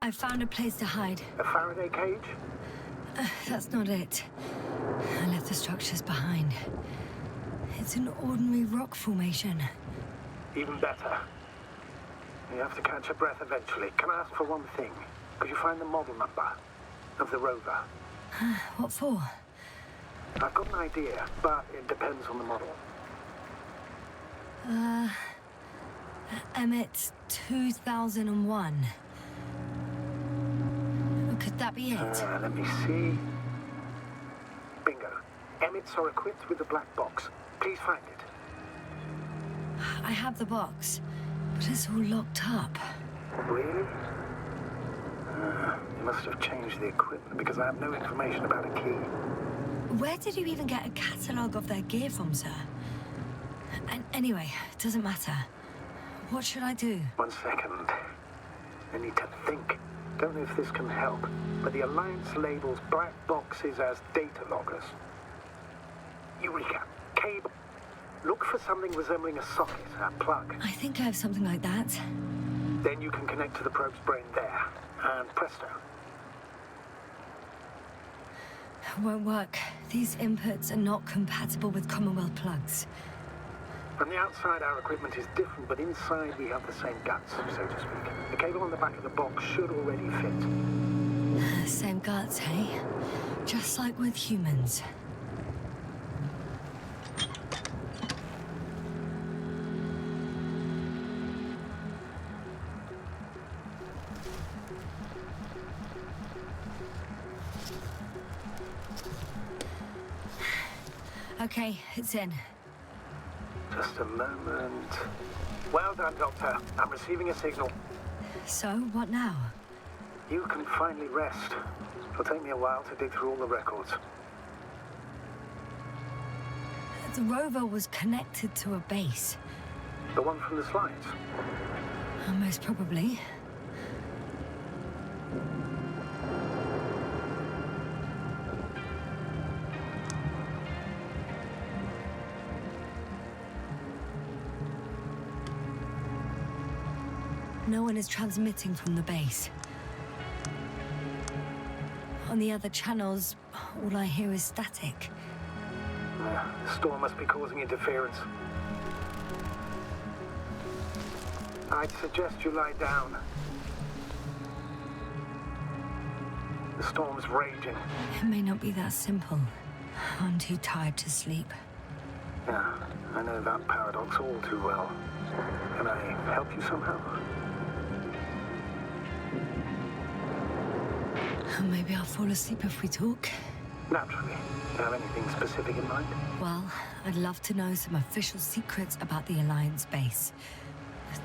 I found a place to hide. A Faraday cage? That's not it. I left the structures behind. It's an ordinary rock formation. Even better. You have to catch your breath eventually. Can I ask for one thing? Could you find the model number of the rover? What for? I've got an idea, but it depends on the model. Emmett 2001. Could that be it? Let me see. Bingo. Emmets are equipped with a black box. Please find it. I have the box, but it's all locked up. Really? You must have changed the equipment because I have no information about a key. Where did you even get a catalogue of their gear from, sir? And anyway, it doesn't matter. What should I do? 1 second. I need to think. Don't know if this can help, but the Alliance labels black boxes as data loggers. Eureka! Cable. Look for something resembling a socket, a plug. I think I have something like that. Then you can connect to the probe's brain there, and presto. It won't work. These inputs are not compatible with Commonwealth plugs. From the outside, our equipment is different, but inside we have the same guts, so to speak. The cable on the back of the box should already fit. Same guts, hey? Just like with humans. Okay, it's in. Just a moment. Well done, Doctor. I'm receiving a signal. So, what now? You can finally rest. It'll take me a while to dig through all the records. The rover was connected to a base. The one from the slides? Most probably. No one is transmitting from the base. On the other channels, all I hear is static. The storm must be causing interference. I'd suggest you lie down. The storm's raging. It may not be that simple. I'm too tired to sleep. Yeah, I know that paradox all too well. Can I help you somehow? Maybe I'll fall asleep if we talk. Naturally. Do you have anything specific in mind? Well, I'd love to know some official secrets about the Alliance base.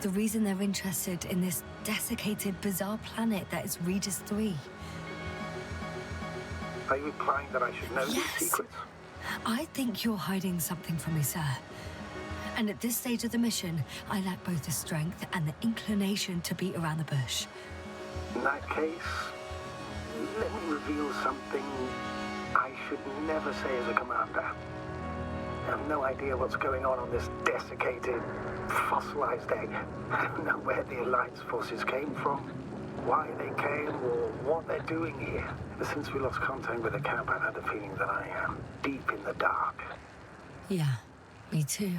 The reason they're interested in this desiccated, bizarre planet that is Regis 3. Are you implying that I should know these secrets? I think you're hiding something from me, sir. And at this stage of the mission, I lack both the strength and the inclination to beat around the bush. In that case, let me reveal something I should never say as a commander. I have no idea what's going on this desiccated, fossilized egg. I don't know where the Alliance forces came from, why they came, or what they're doing here. Ever since we lost contact with the camp, I've had the feeling that I am deep in the dark. Yeah, me too.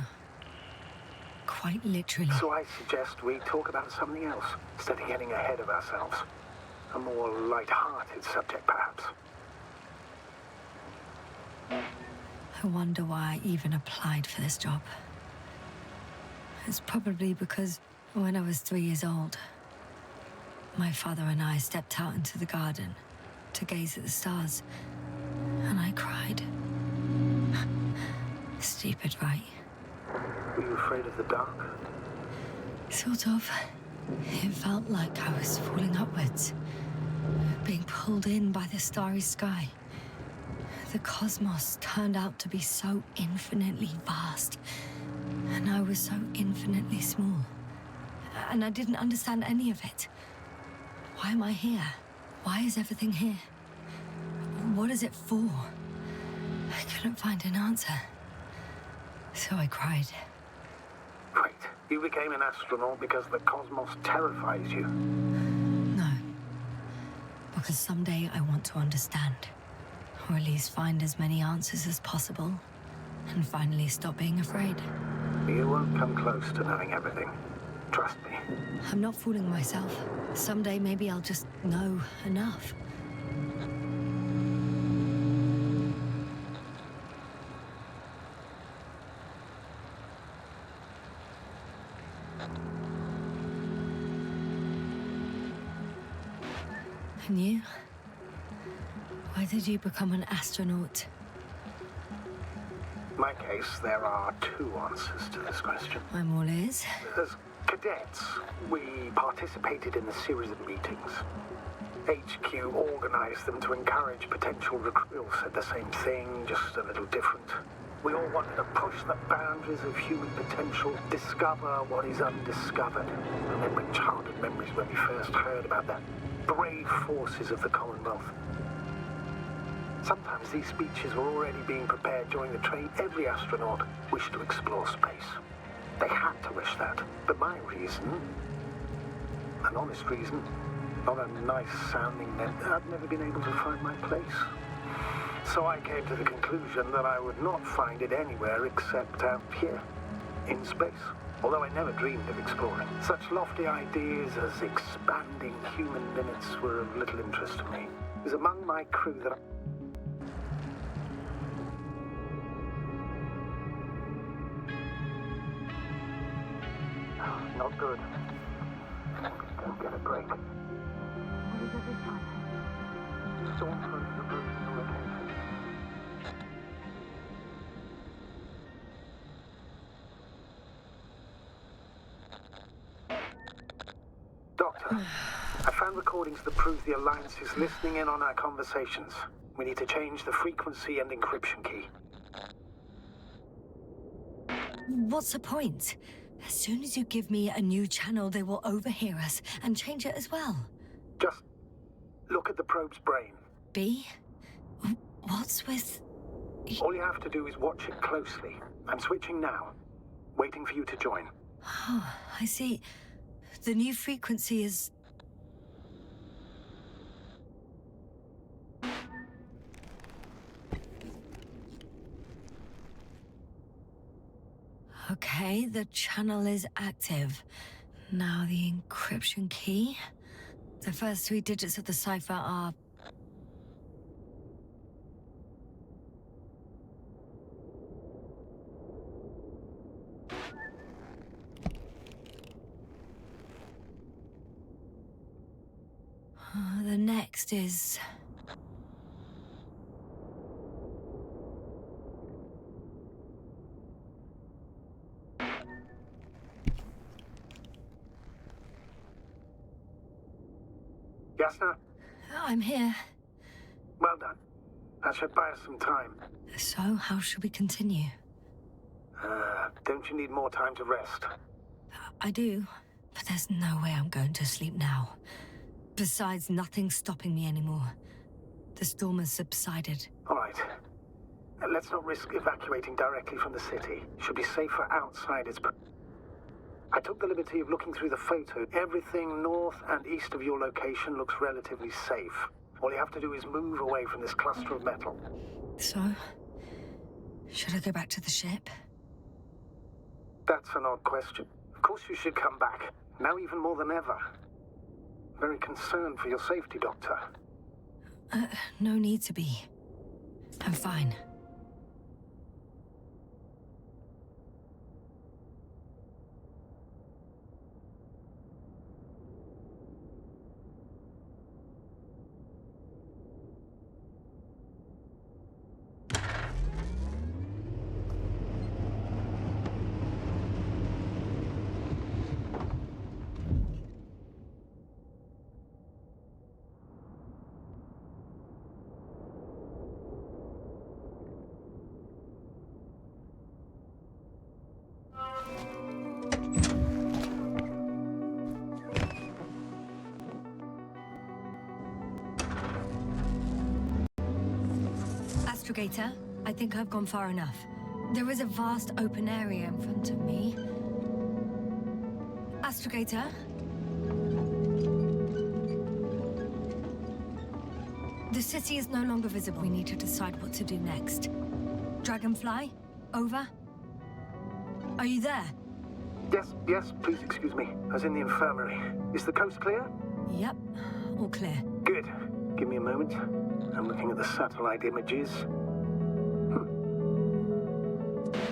Quite literally. So I suggest we talk about something else, instead of getting ahead of ourselves. A more light-hearted subject, perhaps. I wonder why I even applied for this job. It's probably because when I was 3 years old, my father and I stepped out into the garden to gaze at the stars, and I cried. Stupid, right? Were you afraid of the dark? Sort of. It felt like I was falling upwards, being pulled in by the starry sky. The cosmos turned out to be so infinitely vast, and I was so infinitely small. And I didn't understand any of it. Why am I here? Why is everything here? What is it for? I couldn't find an answer. So I cried. Great. You became an astronaut because the cosmos terrifies you. No. Because someday I want to understand. Or at least find as many answers as possible. And finally stop being afraid. You won't come close to knowing everything. Trust me. I'm not fooling myself. Someday maybe I'll just know enough. And you? Why did you become an astronaut? In my case, there are two answers to this question. I'm all ears. As cadets, we participated in a series of meetings. HQ organized them to encourage potential recruits. We all said the same thing, just a little different. We all wanted to push the boundaries of human potential, discover what is undiscovered. Remembering childhood memories when we first heard about the brave forces of the Commonwealth. Sometimes these speeches were already being prepared during the training. Every astronaut wished to explore space. They had to wish that. But my reason, an honest reason, not a nice sounding net, I'd never been able to find my place. So I came to the conclusion that I would not find it anywhere except out here, in space. Although I never dreamed of exploring. Such lofty ideas as expanding human limits were of little interest to me. It was among my crew that Not good. Don't get a break. What is it this time? Storm through the bruised location. Doctor, I found recordings that prove the Alliance is listening in on our conversations. We need to change the frequency and encryption key. What's the point? As soon as you give me a new channel, they will overhear us and change it as well. Just look at the probe's brain. B? What's with... All you have to do is watch it closely. I'm switching now. Waiting for you to join. Oh, I see. The new frequency is... Okay, the channel is active. Now the encryption key. The first 3 digits of the cipher are... The next is... Yes, sir? I'm here. Well done. That should buy us some time. So, how should we continue? Don't you need more time to rest? I do, but there's no way I'm going to sleep now. Besides, nothing's stopping me anymore. The storm has subsided. All right. Let's not risk evacuating directly from the city. Should be safer outside its... I took the liberty of looking through the photo. Everything north and east of your location looks relatively safe. All you have to do is move away from this cluster of metal. So, should I go back to the ship? That's an odd question. Of course you should come back. Now even more than ever. Very concerned for your safety, Doctor. No need to be. I'm fine. Astrogator, I think I've gone far enough. There is a vast open area in front of me. Astrogator? The city is no longer visible. We need to decide what to do next. Dragonfly, over. Are you there? Yes, please excuse me. I was in the infirmary. Is the coast clear? Yep, all clear. Good. Give me a moment. I'm looking at the satellite images.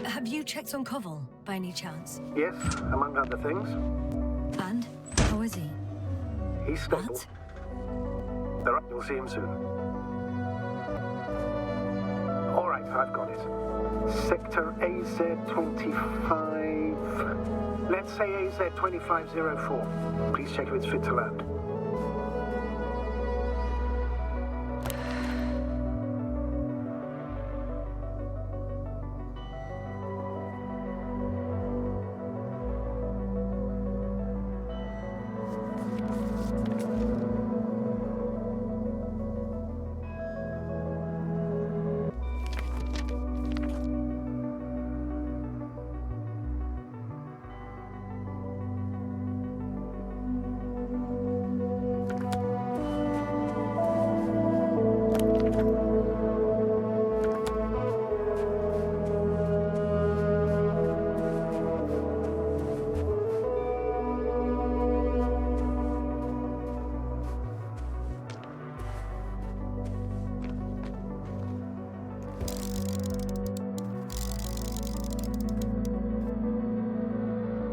Have you checked on Koval, by any chance? Yes, among other things. And? How is he? He's stable. What? You'll see him soon. All right, I've got it. Sector AZ-25. Let's say AZ-2504. Please check if it's fit to land.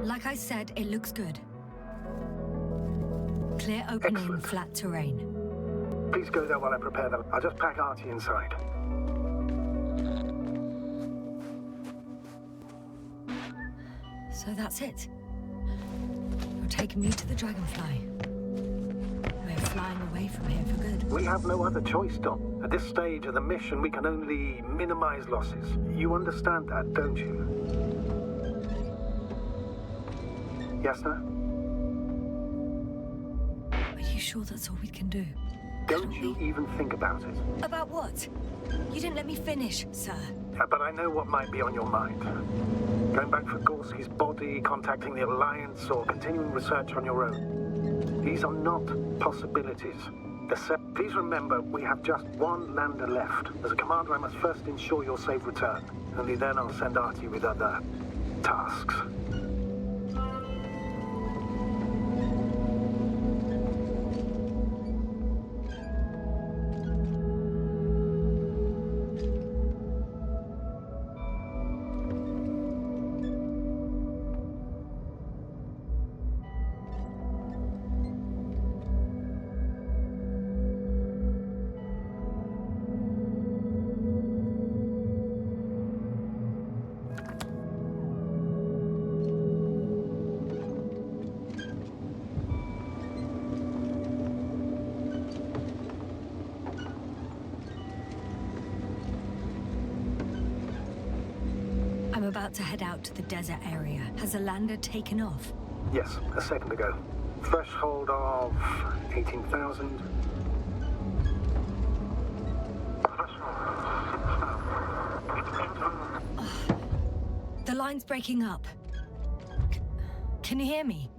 Like I said, it looks good. Clear opening, Excellent. flat terrain. Please go there while I prepare them. I'll just pack Artie inside. So that's it. You're taking me to the Dragonfly. We're flying away from here for good. We have no other choice, Dom. At this stage of the mission, we can only minimize losses. You understand that, don't you? Yes, sir? Are you sure that's all we can do? Don't you even think about it. About what? You didn't let me finish, sir. But I know what might be on your mind. Going back for Gorski's body, contacting the Alliance, or continuing research on your own. These are not possibilities. Please remember, we have just one lander left. As a commander, I must first ensure your safe return. Only then I'll send Artie with other tasks. I'm about to head out to the desert area. Has a lander taken off? Yes, a second ago. Threshold of 18,000. The line's breaking up. Can you hear me?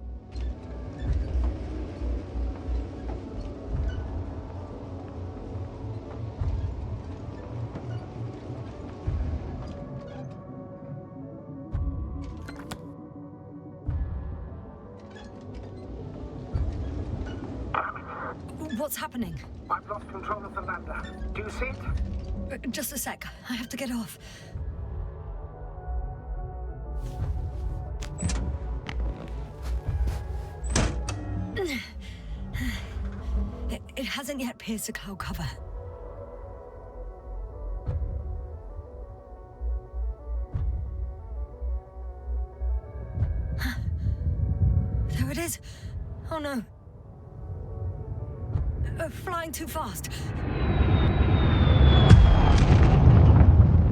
What's happening? I've lost control of the lander. Do you see it? Just a sec. I have to get off. It hasn't yet pierced the cloud cover. There it is. Oh no. Flying too fast.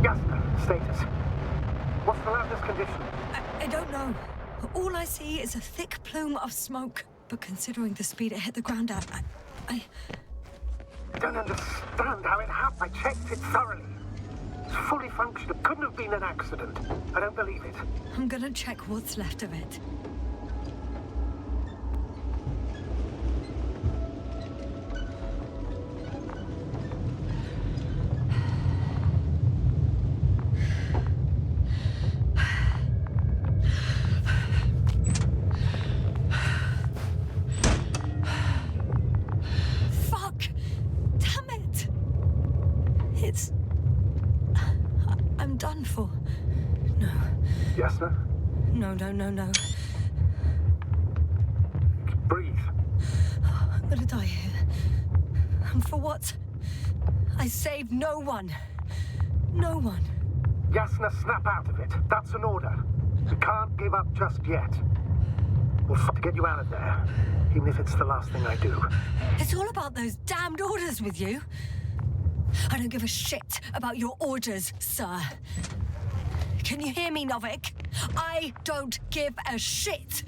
Yes, status. What's the lander's condition? I don't know. All I see is a thick plume of smoke. But considering the speed it hit the ground at, I don't understand how it happened. I checked it thoroughly. It's fully functional. It couldn't have been an accident. I don't believe it. I'm gonna check what's left of it. done for. No. Yasna? No. Breathe. I'm gonna die here. And for what? I saved no one. No one. Yasna, snap out of it. That's an order. We can't give up just yet. We'll fight to get you out of there, even if it's the last thing I do. It's all about those damned orders with you. I don't give a shit about your orders, sir. Can you hear me, Novik? I don't give a shit.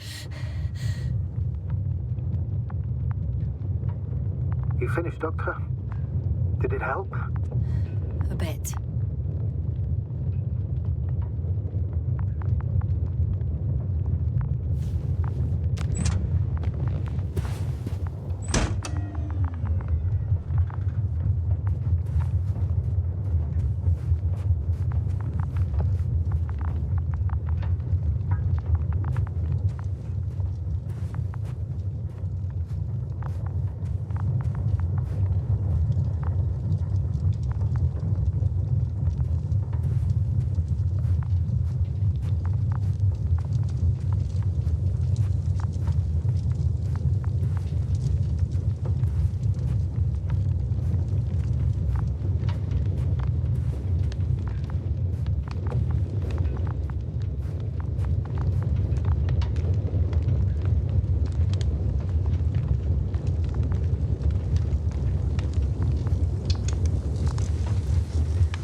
You finished, Doctor? Did it help? A bit.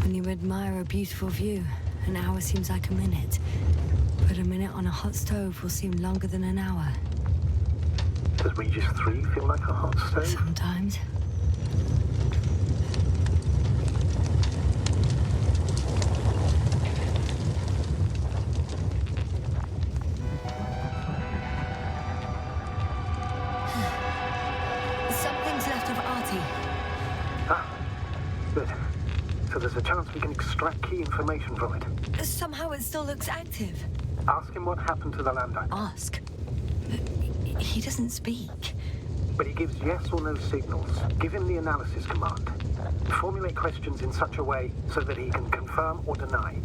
When you admire a beautiful view, an hour seems like a minute. But a minute on a hot stove will seem longer than an hour. Does Regis 3 feel like a hot stove? Sometimes. Something's left of Artie. Ah, good. So there's a chance we can extract key information from it. Somehow it still looks active. Ask him what happened to the lander. Ask. He doesn't speak. But he gives yes or no signals. Give him the analysis command. Formulate questions in such a way so that he can confirm or deny.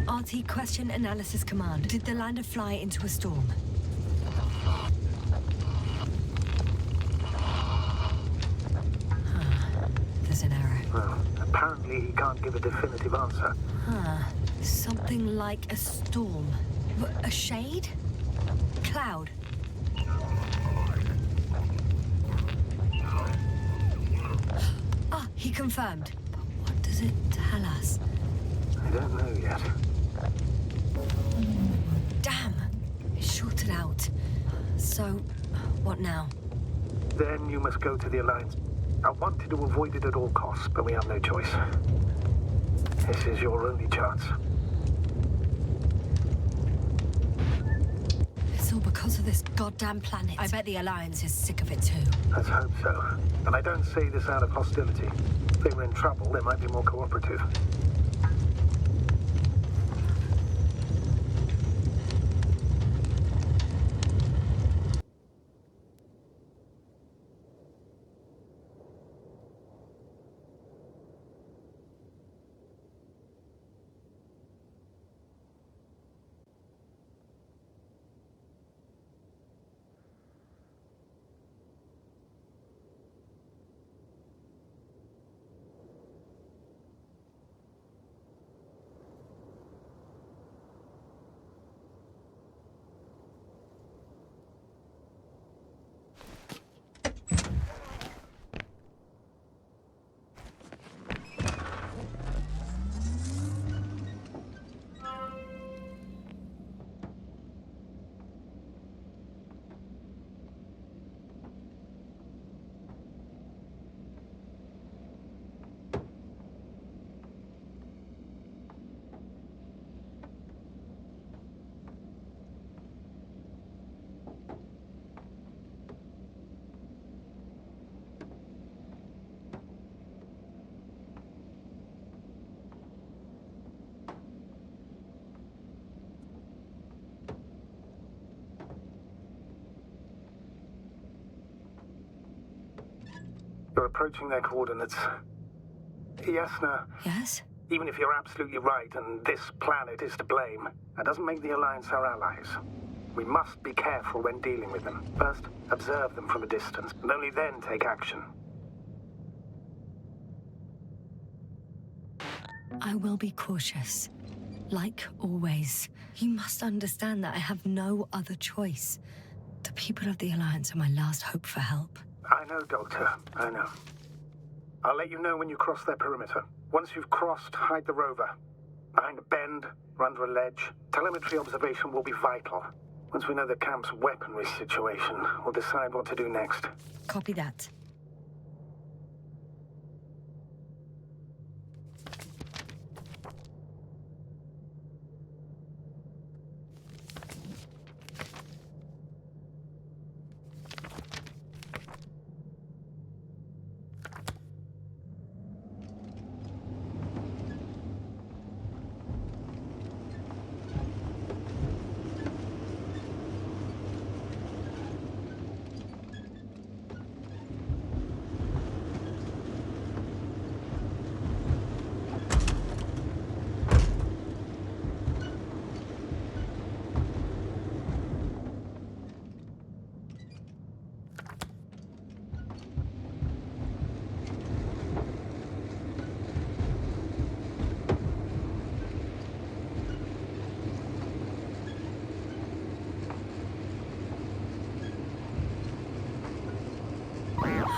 RT question analysis command. Did the lander fly into a storm? There's an error. Well, apparently he can't give a definitive answer. Something like a storm. A shade? Cloud. He confirmed. But what does it tell us? I don't know yet. Damn! It shorted out. So, what now? Then you must go to the Alliance. I wanted to avoid it at all costs, but we have no choice. This is your only chance. It's all because of this goddamn planet. I bet the Alliance is sick of it too. Let's hope so. And I don't say this out of hostility. If they were in trouble, they might be more cooperative. You're approaching their coordinates. Yasna, Yes? Even if you're absolutely right and this planet is to blame, that doesn't make the Alliance our allies. We must be careful when dealing with them. First, observe them from a distance, and only then take action. I will be cautious. Like always. You must understand that I have no other choice. The people of the Alliance are my last hope for help. I know, Doctor. I know. I'll let you know when you cross their perimeter. Once you've crossed, hide the rover. Behind a bend, or under a ledge. Telemetry observation will be vital. Once we know the camp's weaponry situation, we'll decide what to do next. Copy that.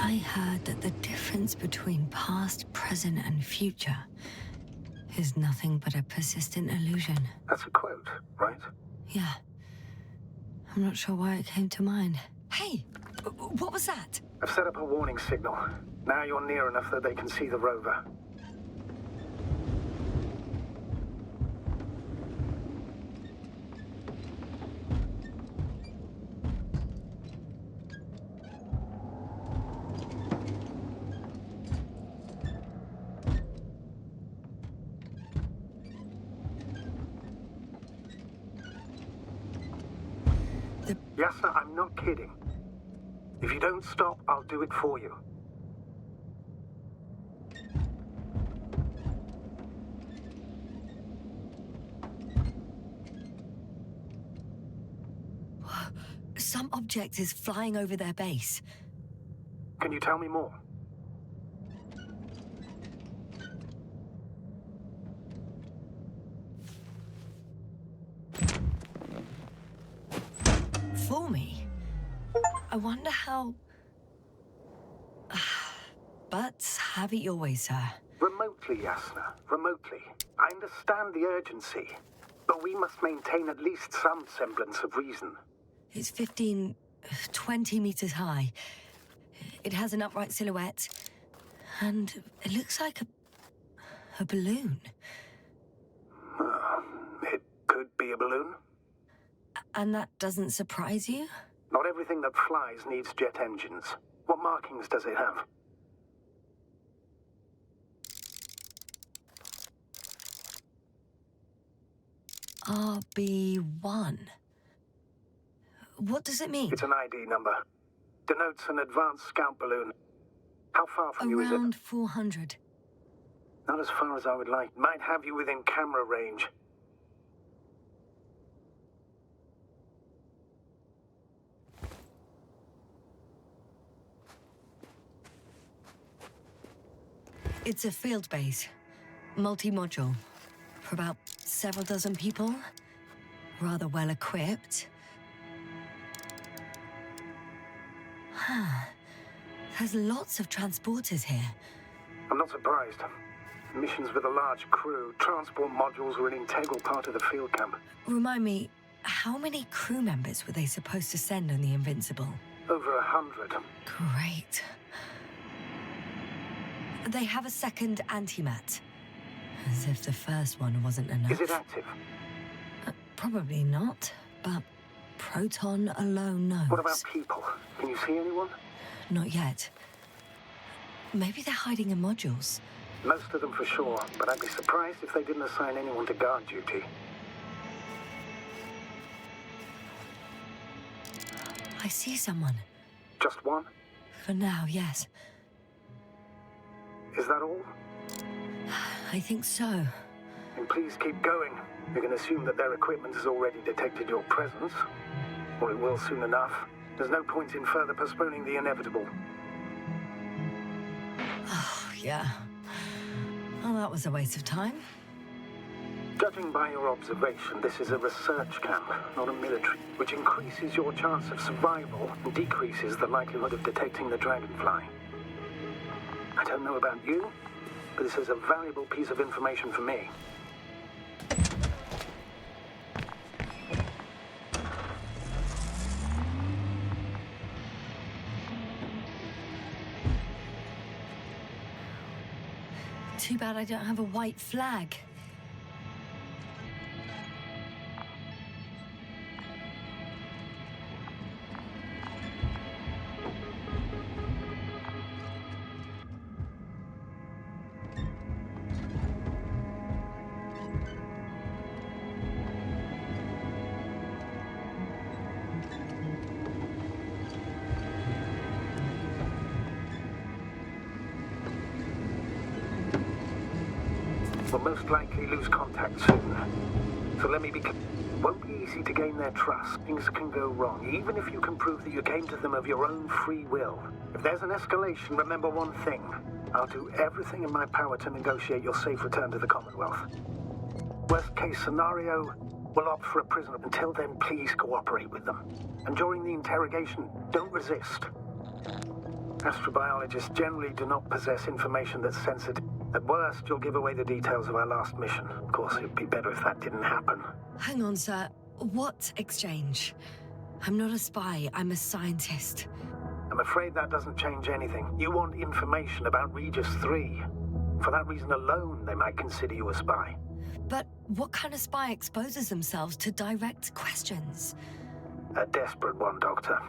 I heard that the difference between past, present, and future is nothing but a persistent illusion. That's a quote, right? Yeah. I'm not sure why it came to mind. Hey! What was that? I've set up a warning signal. Now you're near enough that they can see the rover. Yasna, I'm not kidding. If you don't stop, I'll do it for you. Some object is flying over their base. Can you tell me more? For me? I wonder how... But have it your way, sir. Remotely, Yasna. Remotely. I understand the urgency, but we must maintain at least some semblance of reason. It's 15, 20 meters high. It has an upright silhouette, and it looks like a balloon. It could be a balloon. And that doesn't surprise you? Not everything that flies needs jet engines. What markings does it have? RB1. What does it mean? It's an ID number. Denotes an advanced scout balloon. How far from you is it? Around 400. Not as far as I would like. Might have you within camera range. It's a field base. Multi-module. For about several dozen people. Rather well equipped. There's lots of transporters here. I'm not surprised. Missions with a large crew, transport modules were an integral part of the field camp. Remind me, how many crew members were they supposed to send on the Invincible? Over 100. Great. They have a second antimat. As if the first one wasn't enough. Is it active? Probably not, but Proton alone knows. What about people? Can you see anyone? Not yet. Maybe they're hiding in modules. Most of them for sure, but I'd be surprised if they didn't assign anyone to guard duty. I see someone. Just one? For now, yes. Is that all? I think so. And please keep going. You can assume that their equipment has already detected your presence. Or it will soon enough. There's no point in further postponing the inevitable. Oh, yeah. Well, that was a waste of time. Judging by your observation, this is a research camp, not a military, which increases your chance of survival and decreases the likelihood of detecting the dragonfly. I don't know about you, but this is a valuable piece of information for me. Too bad I don't have a white flag. Will most likely lose contact soon. So let me be clear. Won't be easy to gain their trust. Things can go wrong, even if you can prove that you came to them of your own free will. If there's an escalation, remember one thing. I'll do everything in my power to negotiate your safe return to the Commonwealth. Worst case scenario, we'll opt for a prisoner. Until then, please cooperate with them. And during the interrogation, don't resist. Astrobiologists generally do not possess information that's sensitive. At worst, you'll give away the details of our last mission. Of course, it'd be better if that didn't happen. Hang on, sir. What exchange? I'm not a spy, I'm a scientist. I'm afraid that doesn't change anything. You want information about Regis 3. For that reason alone, they might consider you a spy. But what kind of spy exposes themselves to direct questions? A desperate one, Doctor.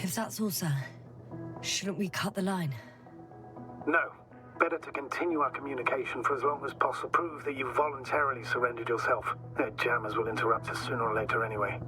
If that's all, sir, shouldn't we cut the line? No. Better to continue our communication for as long as possible. Prove that you voluntarily surrendered yourself. Their jammers will interrupt us sooner or later anyway.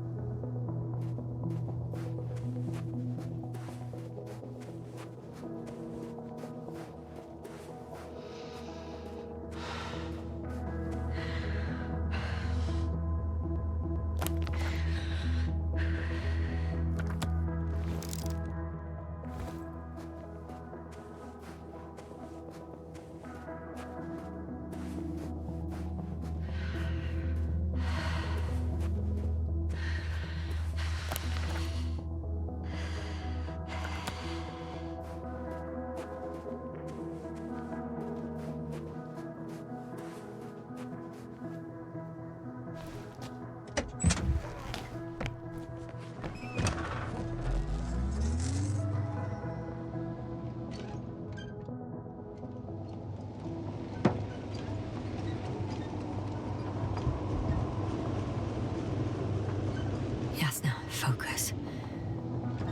Yes, now, focus.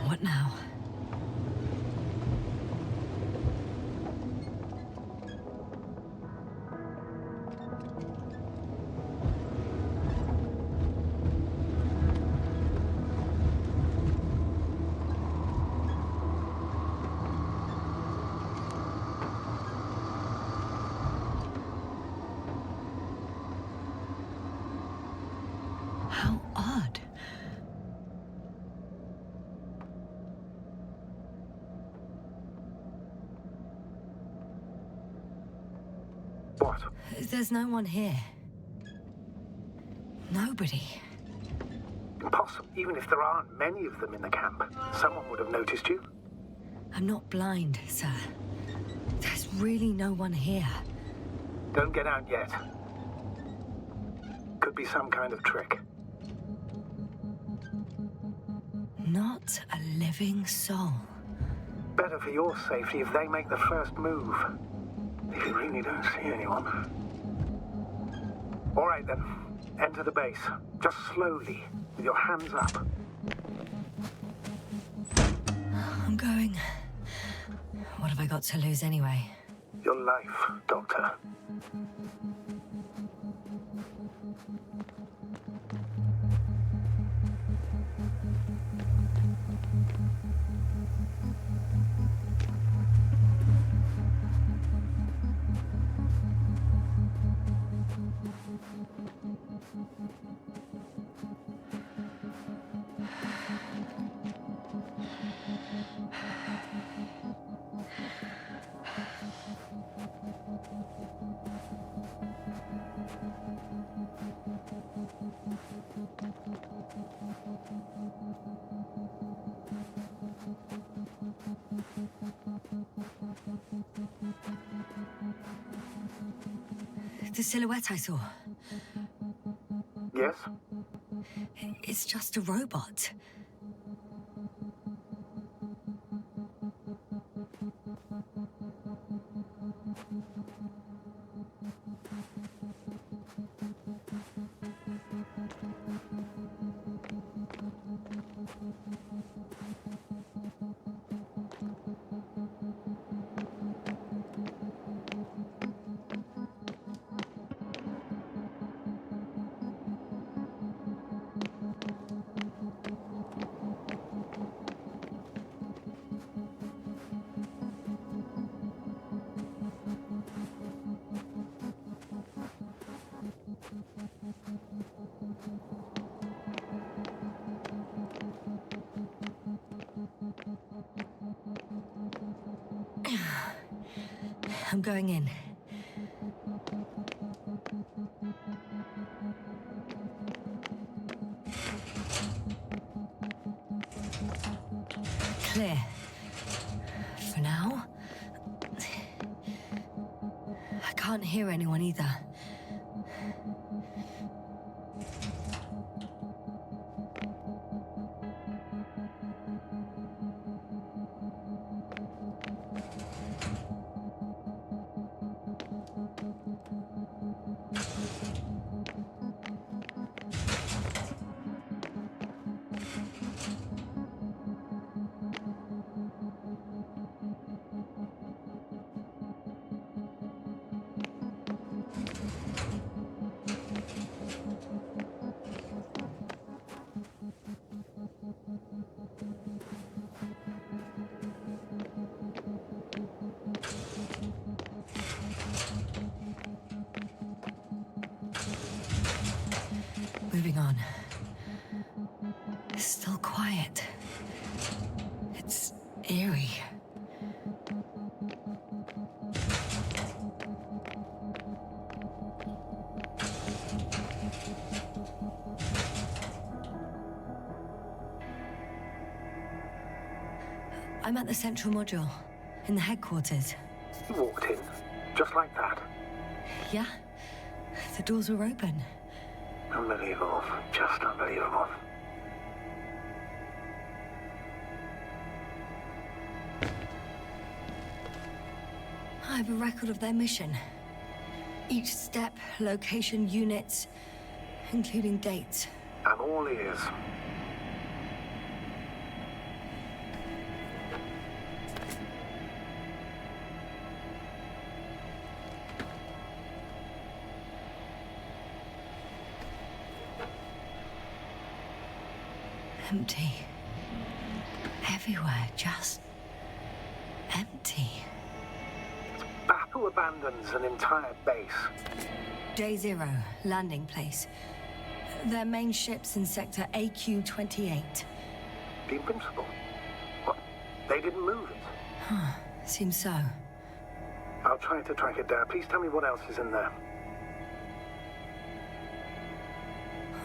What now? How odd. What? There's no one here. Nobody. Impossible. Even if there aren't many of them in the camp, someone would have noticed you. I'm not blind, sir. There's really no one here. Don't get out yet. Could be some kind of trick. Not a living soul. Better for your safety if they make the first move. If you really don't see anyone. All right then. Enter the base. Just slowly, with your hands up. I'm going. What have I got to lose anyway? Your life, Doctor. The silhouette I saw. Yes? It's just a robot. I'm going in. Clear. For now. I can't hear anyone either. Moving on. Still quiet. It's eerie. I'm at the central module, in the headquarters. You walked in, just like that. Yeah? The doors were open. Unbelievable. Just unbelievable. I have a record of their mission. Each step, location, units, including dates. I'm all ears. Empty. Everywhere, just empty. Battle abandons an entire base. Day 0, landing place. Their main ship's in sector AQ-28. The Invincible. What? They didn't move it? Seems so. I'll try to track it down. Please tell me what else is in there.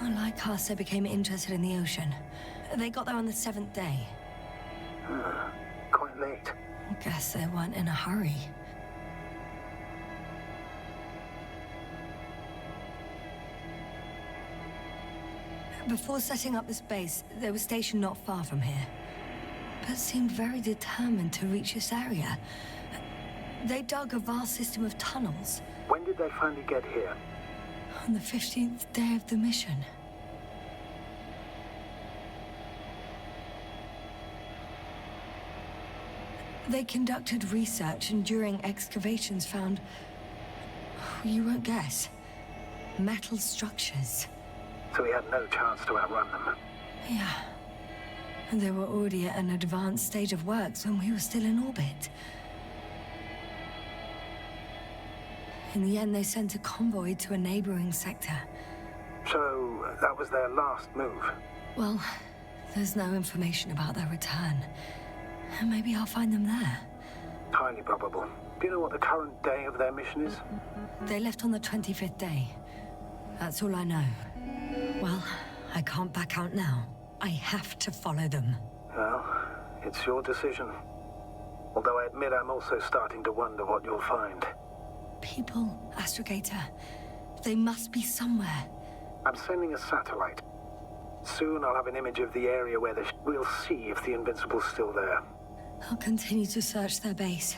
Lycasa became interested in the ocean. They got there on the 7th day. Quite late. Guess they weren't in a hurry. Before setting up this base, they were stationed not far from here, but seemed very determined to reach this area. They dug a vast system of tunnels. When did they finally get here? On the 15th day of the mission. They conducted research and during excavations found, you won't guess, metal structures. So we had no chance to outrun them. Yeah. And they were already at an advanced stage of works when we were still in orbit. In the end, they sent a convoy to a neighboring sector. So that was their last move. Well, there's no information about their return. Maybe I'll find them there. Highly probable. Do you know what the current day of their mission is? They left on the 25th day. That's all I know. Well, I can't back out now. I have to follow them. Well, it's your decision. Although I admit I'm also starting to wonder what you'll find. People, Astrogator. They must be somewhere. I'm sending a satellite. Soon I'll have an image of the area where we'll see if the Invincible's still there. I'll continue to search their base.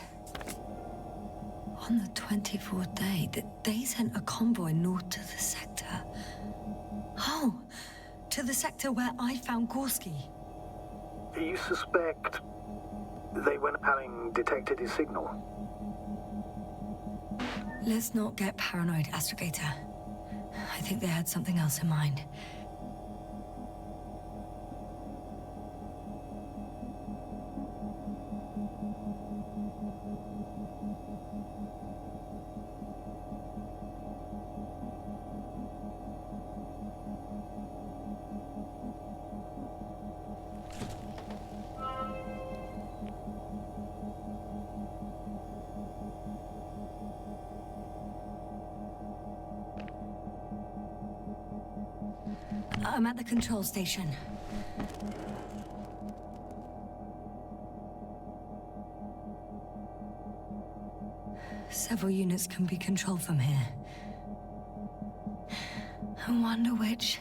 On the 24th day, they sent a convoy north to the sector. Oh, to the sector where I found Gorski. You suspect they went having detected his signal? Let's not get paranoid, Astrogator. I think they had something else in mind. I'm at the control station. Several units can be controlled from here. I wonder which...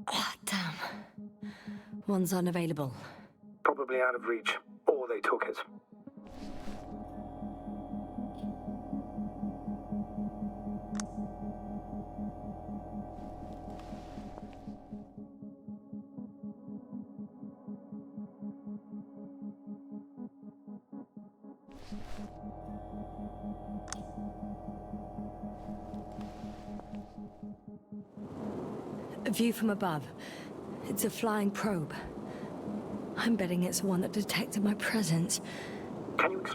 Ah, damn. One's unavailable. Probably out of reach, or they took it. A view from above. It's a flying probe. I'm betting it's the one that detected my presence. Can you extract